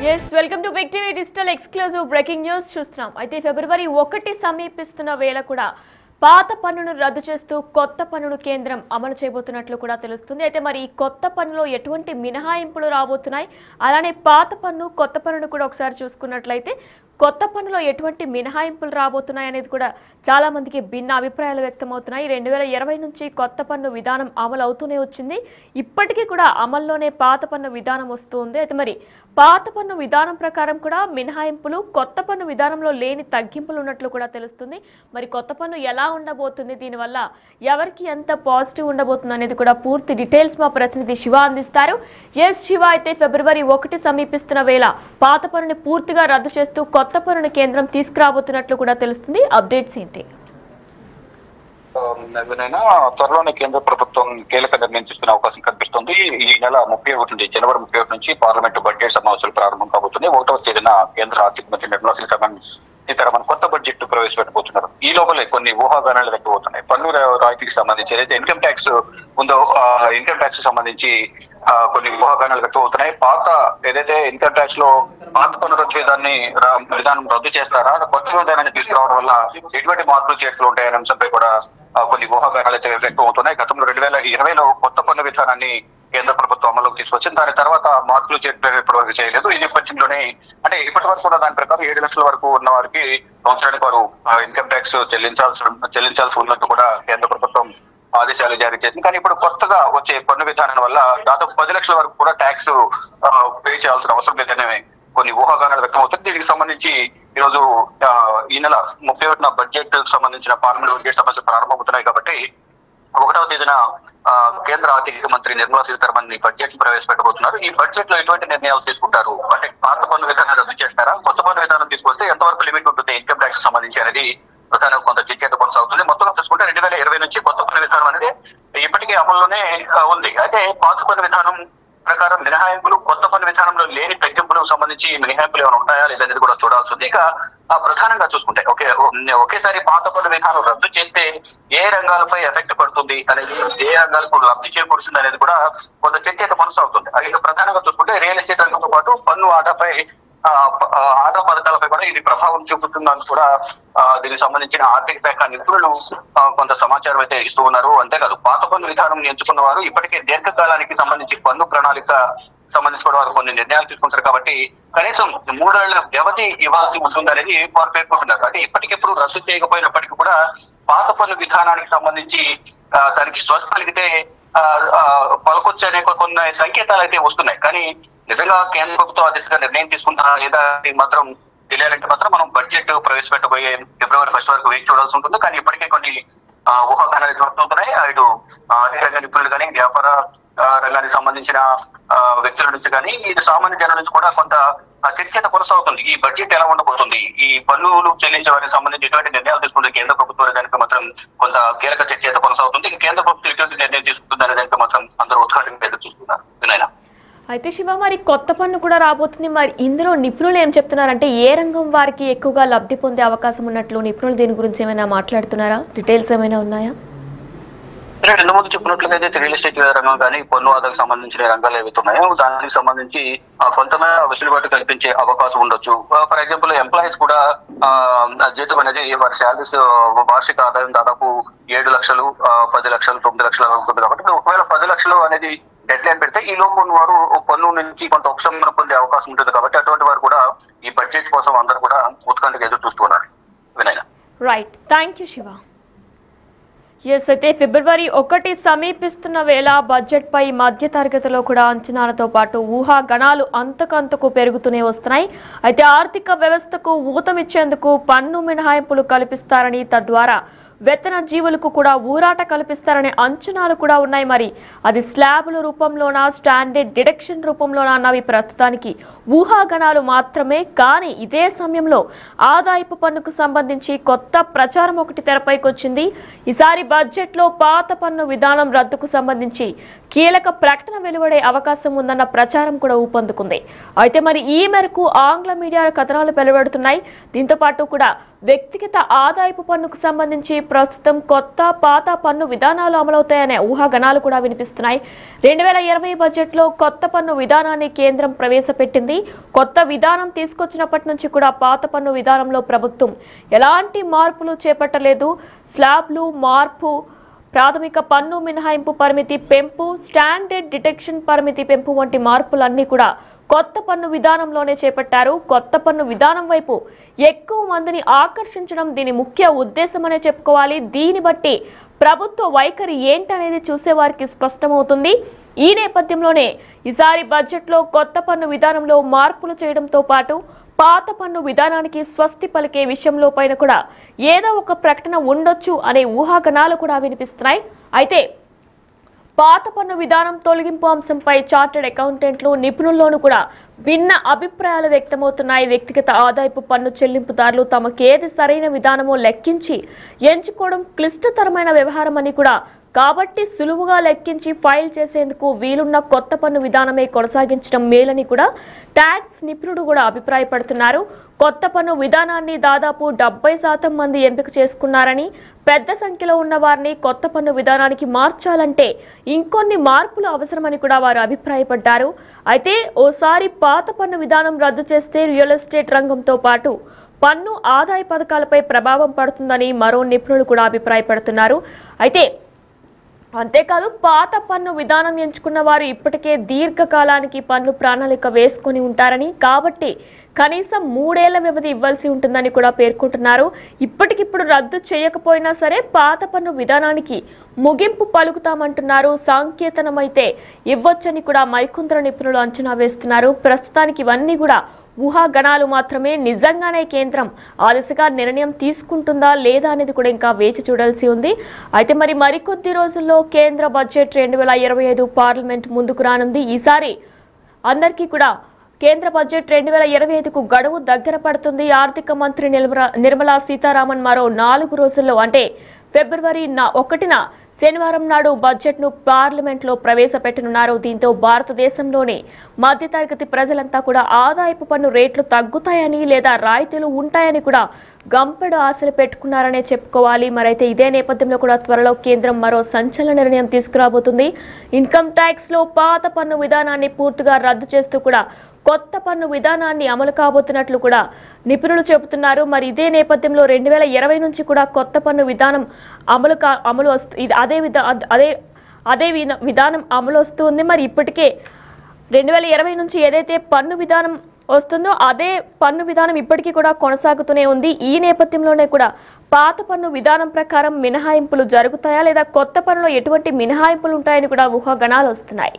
Yes, welcome to Big TV Digital Exclusive Breaking News. చూస్తున్నాం అయితే ఫిబ్రవరి 1 సమీపిస్తున్న వేళ కూడా పాత పన్నును రద్దు చేస్తూ కొత్త పన్నును కేంద్రం అమలు చేయబోతున్నట్లు కూడా తెలుస్తుంది. అయితే మరి ఈ కొత్త పన్నులో ఎటువంటి మినహాయింపులు రాబోతున్నాయి, అలానే పాత పన్ను కొత్త పన్నును కూడా ఒకసారి చూసుకున్నట్లయితే కొత్త పన్నులో ఎటువంటి మినహాయింపులు రాబోతున్నాయి అనేది కూడా చాలా మందికి భిన్న అభిప్రాయాలు వ్యక్తమవుతున్నాయి. 2020 నుంచి కొత్త పన్ను విధానం అమలు అవుతూనే వచ్చింది. ఇప్పటికీ కూడా అమల్లోనే పాత పన్ను విధానం వస్తుంది. అయితే మరి పాత పన్ను విధానం ప్రకారం కూడా మినహాయింపులు, కొత్త పన్ను విధానంలో లేని తగ్గింపులు ఉన్నట్లు కూడా తెలుస్తుంది. మరి కొత్త పన్ను ఎలా ఉండబోతుంది, దీనివల్ల ఎవరికి ఎంత పాజిటివ్ ఉండబోతుంది అనేది కూడా పూర్తి డీటెయిల్స్ మా ప్రతినిధి శివ అందిస్తారు. ఎస్ శివ, అయితే ఫిబ్రవరి 1 సమీపిస్తున్న వేళ పాత పన్నుని పూర్తిగా రద్దు చేస్తూ కొత్త పన్నును కేంద్రం తీసుకురాబోతున్నట్లు కూడా తెలుస్తుంది. అప్డేట్స్ ఏంటి? త్వరలోనే కేంద్ర ప్రభుత్వం కీలక నిర్ణయం తీసుకునే అవకాశం కనిపిస్తుంది. ఈ నెల 31 నుండి జనవరి 31 నుంచి పార్లమెంటు బడ్జెట్ సమావేశాలు ప్రారంభం కాబోతుంది. 1వ తేదీన కేంద్ర ఆర్థిక మంత్రి నిర్మలా సీతారామన్ కొత్త బడ్జెట్ ప్రవేశపెట్టబోతున్నారు. ఈ లోపలే కొన్ని ఊహాగానాలు వ్యక్తమవుతున్నాయి. పన్ను రాయితీకి సంబంధించి ఏదైతే ఇన్కమ్ ట్యాక్స్ ఉందో ఇన్కమ్ ట్యాక్స్ సంబంధించి కొన్ని ఊహాగానాలు వ్యక్తమవుతున్నాయి. పాత ఏదైతే ఇన్కమ్ ట్యాక్స్ లో పాత పన్ను రద్దు విధానం రద్దు చేస్తారా, కొత్త విధానాన్ని తీసుకురావడం వల్ల ఎటువంటి మార్పులు చేర్పులు ఉంటాయనే అంశంపై కూడా కొన్ని ఊహాగానాలు అయితే వ్యక్తమవుతున్నాయి. గతంలో 2020లో కొత్త పన్ను విధానాన్ని కేంద్ర ప్రభుత్వం అమలులోకి తీసుకొచ్చింది. దాని తర్వాత మార్పులు చేర్పులు ఇప్పటివరకు చేయలేదు. ఈ నేపథ్యంలోనే అంటే ఇప్పటి వరకు కూడా దాని ప్రకారం 7 లక్షల వరకు ఉన్న వారికి సంవత్సరానికి వారు ఇన్కమ్ ట్యాక్స్ చెల్లించాల్సి ఉన్నట్టు కూడా కేంద్ర ప్రభుత్వం ఆదేశాలు జారీ చేసింది. కానీ ఇప్పుడు కొత్తగా వచ్చే పన్ను విధానం వల్ల దాదాపు 10 లక్షల వరకు కూడా ట్యాక్స్ పే చేయాల్సిన అవసరం లేదనే కొన్ని ఊహాగానాలు వ్యక్తమవుతుంది. దీనికి సంబంధించి ఈరోజు ఈ నెల 31న బడ్జెట్ సంబంధించిన పార్లమెంట్ బడ్జెట్ సమస్యలు ప్రారంభమవుతున్నాయి. కాబట్టి 1వ తేదీన కేంద్ర ఆర్థిక మంత్రి నిర్మలా సీతారామన్ బడ్జెట్ ప్రవేశపెట్టబోతున్నారు. ఈ బడ్జెట్ లో ఎటువంటి నిర్ణయాలు తీసుకుంటారు, అంటే పాత పన్ను విధానాన్ని రద్దు చేస్తారా, కొత్త పన్ను విధానం తీసుకొస్తే ఎంతవరకు లిమిట్ ఉంటుంది ఇన్కమ్ ట్యాక్స్ సంబంధించి అనేది ప్రధానంగా కొంత చర్చ కొనసాగుతుంది. మొత్తం చూసుకుంటే 2020 నుంచి కొత్త పన్ను విధానం అనేది ఇప్పటికే అమల్లోనే ఉంది. అయితే పాత పన్ను విధానం ప్రకారం మినహాయింపులు, కొత్త పన్ను విధానంలో లేని తగ్గింపులకు సంబంధించి మినహాయింపులు ఏమైనా ఉంటాయా లేదనేది కూడా చూడాల్సి ఉంది. ఇక ప్రధానంగా చూసుకుంటే ఒకేసారి పాత పన్ను విధానం రద్దు చేస్తే ఏ రంగాలపై ఎఫెక్ట్ పడుతుంది అనేది, ఏ రంగాలకు లబ్ధి చేకూరుతుంది అనేది కూడా కొంత చర్చ అయితే కొనసాగుతుంది. ఇక ప్రధానంగా చూసుకుంటే రియల్ ఎస్టేట్ రంగంతో పాటు పన్ను ఆదా పథకాలపై కూడా ఇది ప్రభావం చూపుతుందని కూడా దీనికి సంబంధించిన ఆర్థిక శాఖ నిపుణులు కొంత సమాచారం అయితే ఇస్తూ ఉన్నారు. అంతేకాదు పాత పన్ను విధానం ఎంచుకున్న వారు ఇప్పటికే దీర్ఘకాలానికి సంబంధించి పన్ను ప్రణాళిక సంబంధించి కూడా వారు కొన్ని నిర్ణయాలు తీసుకుంటారు. కాబట్టి కనీసం 3 ఏళ్ల వ్యవధి ఇవ్వాల్సి ఉంటుందనేది వారు పేర్కొంటున్నారు. అంటే ఇప్పటికెప్పుడు రద్దు చేయకపోయినప్పటికీ కూడా పాత పన్ను విధానానికి సంబంధించి దానికి స్వస్థ కలిగితే పలకొచ్చే అనేక కొన్ని సంకేతాలు అయితే వస్తున్నాయి. కానీ నిజంగా కేంద్ర ప్రభుత్వం ఆ దిశగా నిర్ణయం తీసుకుంటారా లేదా మాత్రం తెలియాలంటే మాత్రం మనం బడ్జెట్ ప్రవేశపెట్టబోయే ఫిబ్రవరి 1 వరకు వేచి చూడాల్సి ఉంటుంది. కానీ ఇప్పటికే కొన్ని ఊహాగానాలు వస్తున్నాయి. ఇటు ఆర్థిక రంగ నిపుణులు కానీ, వ్యాపార రంగానికి సంబంధించిన వ్యక్తుల నుంచి కానీ, ఇది సామాన్య జనం నుంచి కూడా కొంత చర్చ కొనసాగుతుంది. ఈ బడ్జెట్ ఎలా ఉండబోతుంది, ఈ పన్నులు చెల్లించే వారికి సంబంధించి ఎటువంటి నిర్ణయాలు తీసుకుంటుంది కేంద్ర ప్రభుత్వం దానికి మాత్రం కొంత కీలక చర్చ కొనసాగుతుంది. కేంద్ర ప్రభుత్వం ఎటువంటి నిర్ణయం తీసుకుంటుంది అనే దానికి మాత్రం అందరూ ఉత్కంఠగా ఎదురు చూస్తున్నారు. వినయనా, అయితే శివ, మరి కొత్త పన్ను కూడా రాబోతుంది. మరి ఇందులో నిపుణులు ఏం చెప్తున్నారంటే ఏ రంగం వారికి ఎక్కువగా లబ్ధి పొందే అవకాశం ఉన్నట్లు నిపుణులు దీని గురించి ఏమైనా మాట్లాడుతున్నారా? డీటెయిల్స్ ఏమైనా ఉన్నాయా? రెండు ముందు చెప్పినట్లుగా అయితే రియల్ ఎస్టేట్ రంగం కానీ, పన్ను ఆదాకు సంబంధించిన రంగాలు ఏవైతే ఉన్నాయో దానికి సంబంధించి కొంతమైన వెసులుబాటు కల్పించే అవకాశం ఉండొచ్చు. ఫర్ ఎగ్జాంపుల్ ఎంప్లాయీస్ కూడా జీతం అనేది వారి శాలరీస్ వార్షిక ఆదాయం దాదాపు 7 లక్షలు, 10 లక్షలు, 9 లక్షలు ఉంటుంది. కాబట్టి ఒకవేళ 10 లక్షలు అనేది డెడ్ లైన్ పెడితే ఈ లోపు వారు పన్ను నుంచి కొంత ఉపశమనం పొందే అవకాశం ఉంటుంది. కాబట్టి అటువంటి వారు కూడా ఈ బడ్జెట్ కోసం అందరూ కూడా ఉత్కంఠగా ఎదురు చూస్తున్నారు. వినయనా, right, thank you Shiva. Yes, అయితే ఫిబ్రవరి 1 సమీపిస్తున్న వేళ బడ్జెట్ పై మధ్య తరగతిలో కూడా అంచనాలతో పాటు ఊహాగణాలు అంతకంతకు పెరుగుతూనే వస్తున్నాయి. అయితే ఆర్థిక వ్యవస్థకు ఊతమిచ్చేందుకు పన్ను మినహాయింపులు కల్పిస్తారని, తద్వారా వేతన జీవులకు కూడా ఊరాట కల్పిస్తారనే అంచనాలు కూడా ఉన్నాయి. మరి అది స్లాబుల రూపంలోనా, స్టాండర్డ్ డిడక్షన్ రూపంలోనా అన్నవి ప్రస్తుతానికి ఊహాగణాలు మాత్రమే. కానీ ఇదే సమయంలో ఆదాయపు పన్నుకు సంబంధించి కొత్త ప్రచారం ఒకటి తెరపైకి వచ్చింది. ఈసారి బడ్జెట్లో పాత పన్ను విధానం రద్దుకు సంబంధించి కీలక ప్రకటన వెలువడే అవకాశం ఉందన్న ప్రచారం కూడా ఊపందుకుంది. అయితే మరి ఈ మేరకు ఆంగ్ల మీడియా కథనాలు వెలువడుతున్నాయి. దీంతో పాటు కూడా వ్యక్తిగత ఆదాయపు పన్నుకు సంబంధించి ప్రస్తుతం కొత్త పాత పన్ను విధానాలు అమలవుతాయనే ఊహాగణాలు కూడా వినిపిస్తున్నాయి. 2020 బడ్జెట్లో కొత్త పన్ను విధానాన్ని కేంద్రం ప్రవేశపెట్టింది. కొత్త విధానం తీసుకొచ్చినప్పటి నుంచి కూడా పాత పన్ను విధానంలో ప్రభుత్వం ఎలాంటి మార్పులు చేపట్టలేదు. స్లాబ్లు మార్పు, ప్రాథమిక పన్ను మినహాయింపు పరిమితి పెంపు, స్టాండర్డ్ డిటెక్షన్ పరిమితి పెంపు వంటి మార్పులన్నీ కూడా కొత్త పన్ను విధానంలోనే చేపట్టారు. కొత్త పన్ను విధానం వైపు ఎక్కువ మందిని ఆకర్షించడం దీని ముఖ్య ఉద్దేశమనే చెప్పుకోవాలి. దీన్ని బట్టి ప్రభుత్వ వైఖరి ఏంటనేది చూసేవారికి స్పష్టమవుతుంది. ఈ నేపథ్యంలోనే ఈసారి బడ్జెట్లో కొత్త పన్ను విధానంలో మార్పులు చేయడంతో పాటు పాత పన్ను విధానానికి స్వస్తి పలికే విషయంలో పైన కూడా ఏదో ఒక ప్రకటన ఉండొచ్చు అనే ఊహాగణాలు కూడా వినిపిస్తున్నాయి. అయితే పాత పన్ను విధానం తొలగింపు అంశంపై చార్టెడ్ అకౌంటెంట్లు, నిపుణుల్లోనూ కూడా భిన్న అభిప్రాయాలు వ్యక్తమవుతున్నాయి. వ్యక్తిగత ఆదాయపు పన్ను చెల్లింపుదారులు తమకేది సరైన విధానమో లెక్కించి ఎంచుకోవడం క్లిష్టతరమైన వ్యవహారం అని కూడా, కాబట్టి సులువుగా లెక్కించి ఫైల్ చేసేందుకు వీలున్న కొత్త పన్ను విధానమే కొనసాగించడం మేలని కూడా ట్యాక్స్ నిపుణుడు కూడా అభిప్రాయపడుతున్నారు. కొత్త పన్ను విధానాన్ని దాదాపు 70% మంది ఎంపిక చేసుకున్నారని, పెద్ద సంఖ్యలో ఉన్న వారిని కొత్త పన్ను విధానానికి మార్చాలంటే ఇంకొన్ని మార్పులు అవసరమని కూడా వారు అభిప్రాయపడ్డారు. అయితే ఓసారి పాత పన్ను విధానం రద్దు చేస్తే రియల్ ఎస్టేట్ రంగంతో పాటు పన్ను ఆదాయ పథకాలపై ప్రభావం పడుతుందని మరో నిపుణులు కూడా అభిప్రాయపడుతున్నారు. అయితే అంతేకాదు, పాత పన్ను విధానం ఎంచుకున్న వారు ఇప్పటికే దీర్ఘకాలానికి పన్ను ప్రణాళిక వేసుకొని ఉంటారని, కాబట్టి కనీసం 3 ఏళ్ల వ్యవధి ఇవ్వాల్సి ఉంటుందని కూడా పేర్కొంటున్నారు. ఇప్పటికిప్పుడు రద్దు చేయకపోయినా సరే పాత పన్ను విధానానికి ముగింపు పలుకుతామంటున్నారు. సాంకేతనమైతే ఇవ్వొచ్చని కూడా మరికొందరు నిపుణులు అంచనా వేస్తున్నారు. ప్రస్తుతానికి ఇవన్నీ కూడా ఊహాగణాలు మాత్రమే. నిజంగానే కేంద్రం ఆ దిశగా నిర్ణయం తీసుకుంటుందా లేదా అనేది కూడా ఇంకా వేచి చూడాల్సి ఉంది. అయితే మరికొద్ది రోజుల్లో కేంద్ర బడ్జెట్ 2025 పార్లమెంట్ ముందుకు రానుంది. ఈసారి అందరికీ కూడా కేంద్ర బడ్జెట్ 2025కు గడువు దగ్గర పడుతుంది. ఆర్థిక మంత్రి నిర్మలా సీతారామన్ మరో 4 రోజుల్లో అంటే ఫిబ్రవరి 1న శనివారం నాడు బడ్జెట్ను పార్లమెంట్లో ప్రవేశపెట్టనున్నారు. దీంతో భారతదేశంలోని మధ్యతరగతి ప్రజలంతా కూడా ఆదాయపు పన్ను రేట్లు తగ్గుతాయని లేదా రాయితీలు ఉంటాయని కూడా గంపెడు ఆశలు పెట్టుకున్నారనే చెప్పుకోవాలి. మరైతే ఇదే నేపథ్యంలో కూడా త్వరలో కేంద్రం మరో సంచలన నిర్ణయం తీసుకురాబోతుంది. ఇన్కమ్ ట్యాక్స్ లో పాత పన్ను విధానాన్ని పూర్తిగా రద్దు చేస్తూ కూడా కొత్త పన్ను విధానాన్ని అమలు కాబోతున్నట్లు కూడా నిపుణులు చెబుతున్నారు. మరి ఇదే నేపథ్యంలో 2020 నుంచి కూడా కొత్త పన్ను విధానం అమలు వస్తుంది. అదే విధానం అమలు వస్తుంది. మరి ఇప్పటికే 2020 నుంచి ఏదైతే పన్ను విధానం వస్తుందో అదే పన్ను విధానం ఇప్పటికీ కూడా కొనసాగుతూనే ఉంది. ఈ నేపథ్యంలోనే కూడా పాత పన్ను విధానం ప్రకారం మినహాయింపులు జరుగుతాయా లేదా కొత్త పన్నులో ఎటువంటి మినహాయింపులు ఉంటాయని కూడా ఊహాగణాలు వస్తున్నాయి.